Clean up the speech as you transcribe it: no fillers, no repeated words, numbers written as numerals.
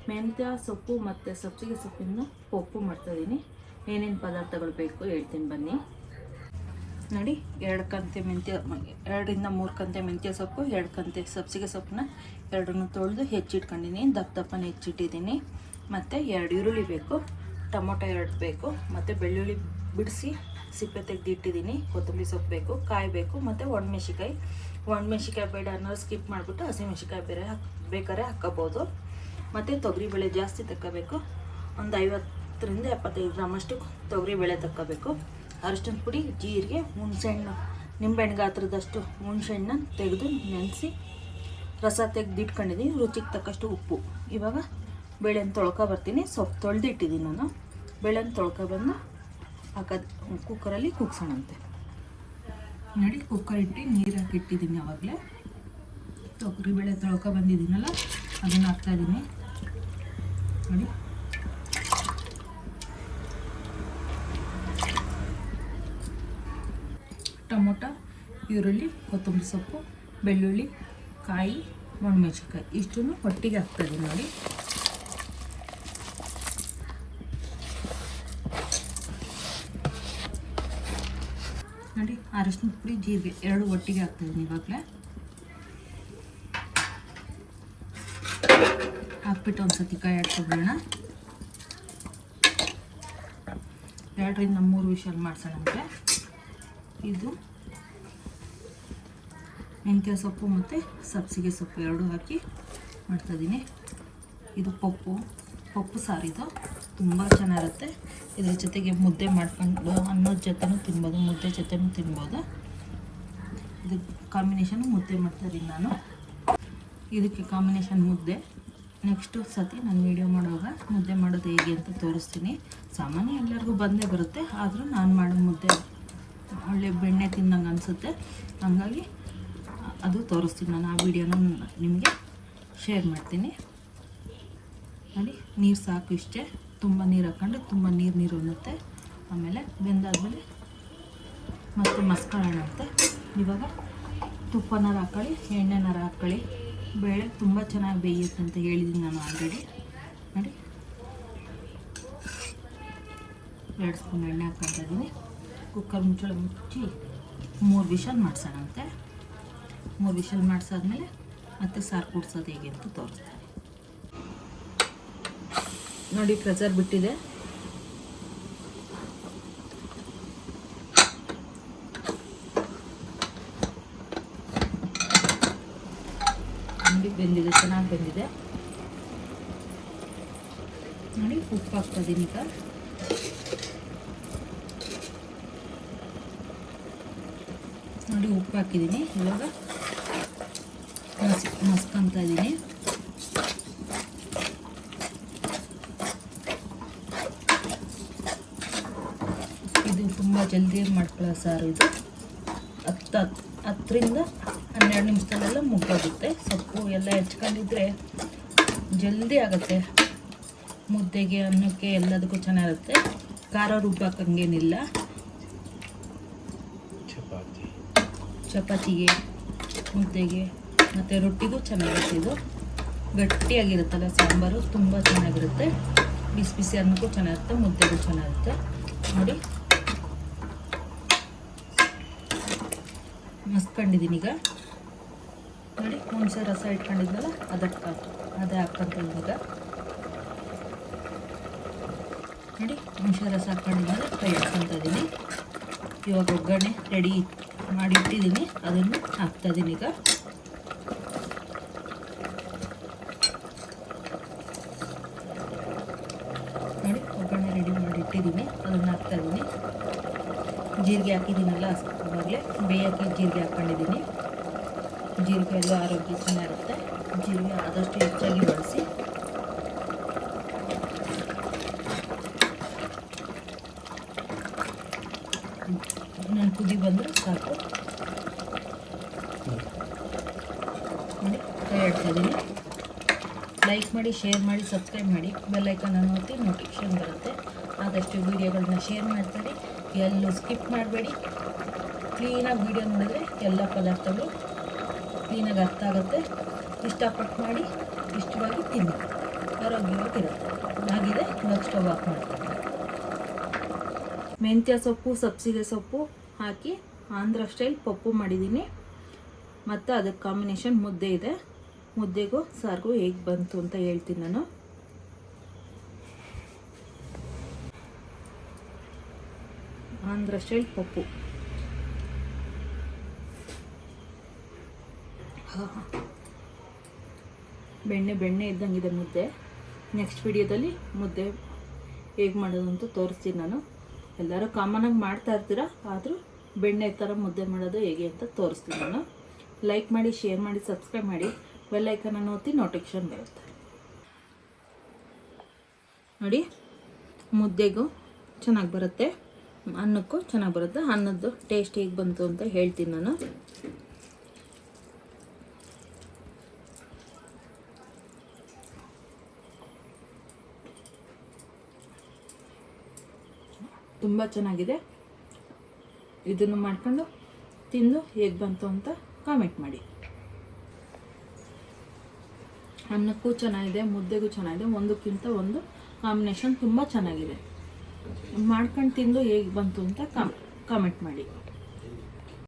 ಮೆಂತ್ಯ ಸೊಪ್ಪು ಮತ್ತು ಸಬ್ಸಿಗೆ ಸೊಪ್ಪಿನ ಪಪ್ಪು ಮಾಡ್ತಾಯಿದ್ದೀನಿ. ಏನೇನು ಪದಾರ್ಥಗಳು ಬೇಕು ಹೇಳ್ತೀನಿ ಬನ್ನಿ. ನೋಡಿ, 2 ಕಂತೆ ಮೆಂತ್ಯ, 2 ರಿಂದ 3 ಕಂತೆ ಮೆಂತ್ಯ ಸೊಪ್ಪು, 2 ಕಂತೆ ಸಬ್ಸಿಗೆ ಸೊಪ್ಪನ್ನ ಎರಡನ್ನೂ ತೊಳೆದು ಹೆಚ್ಚಿಟ್ಕೊಂಡಿದ್ದೀನಿ. ದಪ್ಪನ ಹೆಚ್ಚಿಟ್ಟಿದ್ದೀನಿ. ಮತ್ತು 2 ಈರುಳ್ಳಿ ಬೇಕು, ಟೊಮೊಟೊ 2 ಬೇಕು, ಮತ್ತು ಬೆಳ್ಳುಳ್ಳಿ ಬಿಡಿಸಿ ಸಿಪ್ಪೆ ತೆಗೆದಿಟ್ಟಿದ್ದೀನಿ. ಕೊತ್ತಂಬರಿ ಸೊಪ್ಪು ಬೇಕು, ಕಾಯಿ ಬೇಕು, ಮತ್ತು ಒಣಮೆಣ್ಸಿಕಾಯಿ ಬೇಡ ಅನ್ನೋರು ಸ್ಕಿಪ್ ಮಾಡಿಬಿಟ್ಟು ಹಸಿಮೆಣ್ಸಿಕಾಯಿ ಬೇಕಾದ್ರೆ ಹಾಕ್ಕೋಬೋದು. ಮತ್ತು ತೊಗರಿಬೇಳೆ ಜಾಸ್ತಿ ತಗೋಬೇಕು, ಒಂದು 50 ರಿಂದ 75 ಗ್ರಾಮಷ್ಟು ತೊಗರಿಬೇಳೆ ತಗೋಬೇಕು. ಅರಿಶಿನ ಪುಡಿ, ಜೀರಿಗೆ, ಹುಣಸೆಹಣ್ಣು, ನಿಂಬೆಹಣ್ಣು ಗಾತ್ರದಷ್ಟು ಹುಣಸೆಹಣ್ಣನ್ನ ತೆಗೆದು ನೆನೆಸಿ ರಸ ತೆಗೆದಿಟ್ಕೊಂಡಿದ್ದೀನಿ. ರುಚಿಗೆ ತಕ್ಕಷ್ಟು ಉಪ್ಪು. ಇವಾಗ ಬೇಳೆನ ತೊಳ್ಕೊಬರ್ತೀನಿ. ಸೊಪ್ಪು ತೊಳೆದಿಟ್ಟಿದ್ದೀನಿ ನಾನು. ಬೇಳೆನ ತೊಳ್ಕೊಬಂದು ಕುಕ್ಕರಲ್ಲಿ ಕುಗ್ಸೋಣಂತೆ. ನೋಡಿ, ಕುಕ್ಕರ್ ಇಟ್ಟು ನೀರು ಹಾಕಿಟ್ಟಿದ್ದೀನಿ. ಆವಾಗಲೇ ತೊಗರಿಬೇಳೆ ತೊಳ್ಕೊಬಂದಿದ್ದೀನಲ್ಲ, ಅದನ್ನು ಹಾಕ್ತಾಯಿದ್ದೀನಿ. ನೋಡಿ, ಟೊಮೊಟೊ, ಈರುಳ್ಳಿ, ಕೊತ್ತಂಬರಿ ಸೊಪ್ಪು, ಬೆಳ್ಳುಳ್ಳಿ, ಕಾಯಿ, ಒಣಮೆಣ್ಸಿಕಾಯಿ ಇಷ್ಟನ್ನು ಒಟ್ಟಿಗೆ ಹಾಕ್ತಾಯಿದ್ದೀನಿ. ನೋಡಿ, ನೋಡಿ, ಅರಿಶಿನ ಪುಡಿ, ಜೀರಿಗೆ 2 ಒಟ್ಟಿಗೆ ಹಾಕ್ತಾಯಿದ್ದೀನಿ. ಇವಾಗಲೇ ಹಾಕ್ಬಿಟ್ಟು ಒಂದು ಸತಿ ಕಾಯಿ ಆಡ್ಕೊಬಿಡೋಣ. 2 ರಿಂದ 3 ವಿಷಲ್ ಮಾಡ್ಸೋಣಂತೆ. ಇದು ಮೆಂತ್ಯ ಸೊಪ್ಪು ಮತ್ತು ಸಬ್ಸಿಗೆ ಸೊಪ್ಪು 2 ಹಾಕಿ ಮಾಡ್ತಾಯಿದ್ದೀನಿ. ಇದು ಪಪ್ಪು ಸಾರಿದು ತುಂಬ ಚೆನ್ನಾಗಿರುತ್ತೆ. ಇದ್ರ ಜೊತೆಗೆ ಮುದ್ದೆ ಮಾಡ್ಕೊಂಡು ಅನ್ನದ ಜೊತೆನೂ ತಿನ್ಬೋದು, ಮುದ್ದೆ ಜೊತೆನೂ ತಿನ್ಬೋದು. ಇದು ಕಾಂಬಿನೇಷನ್ ಮುದ್ದೆ ಮಾಡ್ತಾಯಿದ್ದೀನಿ ನಾನು. ಇದಕ್ಕೆ ಕಾಂಬಿನೇಷನ್ ಮುದ್ದೆ. ನೆಕ್ಸ್ಟು ಸತಿ ನಾನು ವೀಡಿಯೋ ಮಾಡುವಾಗ ಮುದ್ದೆ ಮಾಡೋದು ಹೇಗೆ ಅಂತ ತೋರಿಸ್ತೀನಿ. ಸಾಮಾನ್ಯ ಎಲ್ಲರಿಗೂ ಬಂದೇ ಬರುತ್ತೆ, ಆದರೂ ನಾನು ಮಾಡೋ ಮುದ್ದೆ ಒಳ್ಳೆ ಬೆಣ್ಣೆ ತಿನ್ನಂಗೆ ಅನಿಸುತ್ತೆ. ಹಾಗಾಗಿ ಅದು ತೋರಿಸ್ತೀನಿ ನಾನು. ಆ ವಿಡಿಯೋನ ನಿಮಗೆ ಶೇರ್ ಮಾಡ್ತೀನಿ. ನೋಡಿ, ನೀರು ಸಾಕು ಇಷ್ಟೇ. ತುಂಬ ನೀರು ಹಾಕ್ಕೊಂಡು ತುಂಬ ನೀರು ಅನ್ನುತ್ತೆ. ಆಮೇಲೆ ಬೆಂದಾದ್ಮೇಲೆ ಮತ್ತೆ ಮಸ್ಕೊಳ್ಳೋಣ ಅಂತ. ಇವಾಗ ತುಪ್ಪನಾರ ಹಾಕ್ಕೊಳ್ಳಿ, ಎಣ್ಣೆನಾರ ಹಾಕ್ಕೊಳ್ಳಿ. ಬೇಳೆ ತುಂಬ ಚೆನ್ನಾಗಿ ಬೇಯುತ್ತೆ ಅಂತ ಹೇಳಿದ್ದೀನಿ ನಾನು ಆಲ್ರೆಡಿ. ನೋಡಿ, 2 ಸ್ಪೂನ್ ಎಣ್ಣೆ ಹಾಕ್ಕೊಳ್ತಾ ಇದ್ದೀನಿ. ಕುಕ್ಕರ್ ಮುಚ್ಚಳ ಮುಚ್ಚಿ 3 ವಿಷಲ್ ಮಾಡಿಸೋಣಂತೆ. 3 ವಿಷಲ್ ಮಾಡಿಸಾದ್ಮೇಲೆ ಮತ್ತೆ ಸಾರು ಕೂಡ್ಸೋದು ಹೇಗೆ ಅಂತ ತೋರಿಸ್ತೀನಿ. ನೋಡಿ, ಪ್ರೆಷರ್ ಬಿಟ್ಟಿದೆ. ನೋಡಿ, ಬೆಂದಿದೆ, ಚೆನ್ನಾಗಿ ಬೆಂದಿದೆ. ನೋಡಿ, ಉಪ್ಪು ಹಾಕ್ತಾಯಿದ್ದೀನಿ. ಈಗ ನೋಡಿ, ಉಪ್ಪು ಹಾಕಿದ್ದೀನಿ. ಇವಾಗ ಮಸ್ಕೊತಾ ಇದ್ದೀನಿ. ಇದು ತುಂಬ ಜಲ್ದಿ ಮಾಡ್ಕೊಳ್ಳೋ ಸಾರು. ಇದು 10 ರಿಂದ 12 ನಿಮಿಷದಲ್ಲೆಲ್ಲ ಮುಗ್ಗೋಗುತ್ತೆ. ಸೊಪ್ಪು ಎಲ್ಲ ಹೆಚ್ಕೊಂಡಿದ್ರೆ ಜಲ್ದಿ ಆಗುತ್ತೆ. ಮುದ್ದೆಗೆ, ಅನ್ನಕ್ಕೆ ಎಲ್ಲದಕ್ಕೂ ಚೆನ್ನಾಗಿರುತ್ತೆ. ಖಾರ ರುಬ್ಬಾಕಂಗೇನಿಲ್ಲ. ಚಪಾತಿಗೆ, ಮುದ್ದೆಗೆ ಮತ್ತು ರೊಟ್ಟಿಗೂ ಚೆನ್ನಾಗಿರುತ್ತೆ. ಇದು ಗಟ್ಟಿಯಾಗಿರುತ್ತಲ್ಲ ಸಾಂಬಾರು, ತುಂಬ ಚೆನ್ನಾಗಿರುತ್ತೆ. ಬಿಸಿ ಬಿಸಿ ಅನ್ನಕ್ಕೂ ಚೆನ್ನಾಗಿರುತ್ತೆ, ಮುದ್ದೆಗೂ ಚೆನ್ನಾಗಿರುತ್ತೆ. ನೋಡಿ, ಮಸ್ಕೊಂಡಿದ್ದೀನಿ. ಈಗ ನೋಡಿ, ಹುಣಸೆ ರಸ ಇಟ್ಕೊಂಡಿದ್ನಲ್ಲ ಅದೇ ಹಾಕ್ಕೊಂತೀನಿ. ಈಗ ನೋಡಿ, ಹುಣಸೆ ರಸ ಹಾಕ್ಕೊಂಡಿದ್ಮೇಲೆ ಫ್ರೈ ಹಾಕ್ಕೊತಾ ಇದ್ದೀನಿ. ಇವಾಗ ಒಗ್ಗರಣೆ ರೆಡಿ ಮಾಡಿ ಇಟ್ಟಿದ್ದೀನಿ, ಅದನ್ನು ಹಾಕ್ತಾಯಿದ್ದೀನಿ. ಈಗ ನೋಡಿ, ಒಗ್ಗರಣೆ ರೆಡಿ ಮಾಡಿ ಇಟ್ಟಿದ್ದೀನಿ, ಅದನ್ನು ಹಾಕ್ತಾಯಿದ್ದೀನಿ. ಜೀರಿಗೆ ಹಾಕಿದ್ದೀನಲ್ಲ ಅವಾಗಲೇ ಬೇಯಕ್ಕೆ ಜೀರಿಗೆ ಹಾಕ್ಕೊಂಡಿದ್ದೀನಿ. ಜೀರಿಗೆ ಎಲ್ಲ ಆರೋಗ್ಯ ಚೆನ್ನಾಗಿರುತ್ತೆ. ಜೀರಿಗೆ ಆದಷ್ಟು ಹೆಚ್ಚಾಗಿ ಬಳಸಿ. ನಾನು ಕುದಿ ಬಂದರೆ ಸಾಕು. ನೋಡಿ, ಕೈ ಆಡ್ತಾಯಿದ್ದೀನಿ. ಲೈಕ್ ಮಾಡಿ, ಶೇರ್ ಮಾಡಿ, ಸಬ್ಸ್ಕ್ರೈಬ್ ಮಾಡಿ. ಬೆಲ್ ಐಕಾನನ್ನು ಒತ್ತಿ ನೋಟಿಫಿಕೇಷನ್ ಬರುತ್ತೆ. ಆದಷ್ಟು ವೀಡಿಯೋಗಳನ್ನ ಶೇರ್ ಮಾಡ್ತಾರೆ. ಎಲ್ಲೂ ಸ್ಕಿಪ್ ಮಾಡಬೇಡಿ. ಕ್ಲೀನಾಗಿ ವೀಡಿಯೋ ನೋಡಿದ್ರೆ ಎಲ್ಲ ಪದಾರ್ಥಗಳು ಕ್ಲೀನಾಗಿ ಅರ್ಥ ಆಗುತ್ತೆ. ಇಷ್ಟಪಟ್ಟು ಮಾಡಿ, ಇಷ್ಟವಾಗಿ ತಿನ್ನಿ. ಆಗಿದೆ. ಇವಾಗ ಸ್ಟವ್ ಆಫ್ ಮಾಡ್ತೀನಿ. ಮೆಂತ್ಯ ಸೊಪ್ಪು ಸಬ್ಸಿಗೆ ಸೊಪ್ಪು ಹಾಕಿ ಆಂಧ್ರ ಸ್ಟೈಲ್ ಪಪ್ಪು ಮಾಡಿದ್ದೀನಿ. ಮತ್ತು ಅದಕ್ಕೆ ಕಾಂಬಿನೇಷನ್ ಮುದ್ದೆ ಇದೆ. ಮುದ್ದೆಗೂ ಸಾರಿಗೂ ಹೇಗೆ ಬಂತು ಅಂತ ಹೇಳ್ತೀನಿ ನಾನು. ಆಂಧ್ರ ಸ್ಟೈಲ್ ಪಪ್ಪು. ಬೆಣ್ಣೆ ಇದ್ದಂಗಿದೆ ಮುದ್ದೆ. ನೆಕ್ಸ್ಟ್ ವಿಡಿಯೋದಲ್ಲಿ ಮುದ್ದೆ ಹೇಗೆ ಮಾಡೋದು ಅಂತ ತೋರಿಸ್ತೀನಿ ನಾನು. ಎಲ್ಲರೂ ಕಾಮನಾಗಿ ಮಾಡ್ತಾ ಇರ್ತೀರ, ಆದರೂ ಬೆಣ್ಣೆ ಥರ ಮುದ್ದೆ ಮಾಡೋದು ಹೇಗೆ ಅಂತ ತೋರಿಸ್ತೀನಿ ನಾನು. ಲೈಕ್ ಮಾಡಿ, ಶೇರ್ ಮಾಡಿ, ಸಬ್ಸ್ಕ್ರೈಬ್ ಮಾಡಿ, ಬೆಲ್ ಐಕನನ್ನು ಒತ್ತಿ ನೋಟಿಫಿಕೇಷನ್ ಬರುತ್ತೆ. ನೋಡಿ, ಮುದ್ದೆಗೂ ಚೆನ್ನಾಗಿ ಬರುತ್ತೆ, ಅನ್ನಕ್ಕೂ ಚೆನ್ನಾಗಿ ಬರುತ್ತೆ. ಅನ್ನದ್ದು ಟೇಸ್ಟ್ ಹೇಗೆ ಬಂತು ಅಂತ ಹೇಳ್ತೀನಿ ನಾನು. ತುಂಬ ಚೆನ್ನಾಗಿದೆ. ಇದನ್ನು ಮಾಡ್ಕೊಂಡು ತಿಂದು ಹೇಗೆ ಬಂತು ಅಂತ ಕಾಮೆಂಟ್ ಮಾಡಿ. ಅನ್ನಕ್ಕೂ ಚೆನ್ನಾಗಿದೆ, ಮುದ್ದೆಗೂ ಚೆನ್ನಾಗಿದೆ. ಒಂದಕ್ಕಿಂತ ಒಂದು ಕಾಂಬಿನೇಷನ್ ತುಂಬ ಚೆನ್ನಾಗಿದೆ. ಮಾಡ್ಕೊಂಡು ತಿಂದು ಹೇಗೆ ಬಂತು ಅಂತ ಕಾಮೆಂಟ್ ಮಾಡಿ.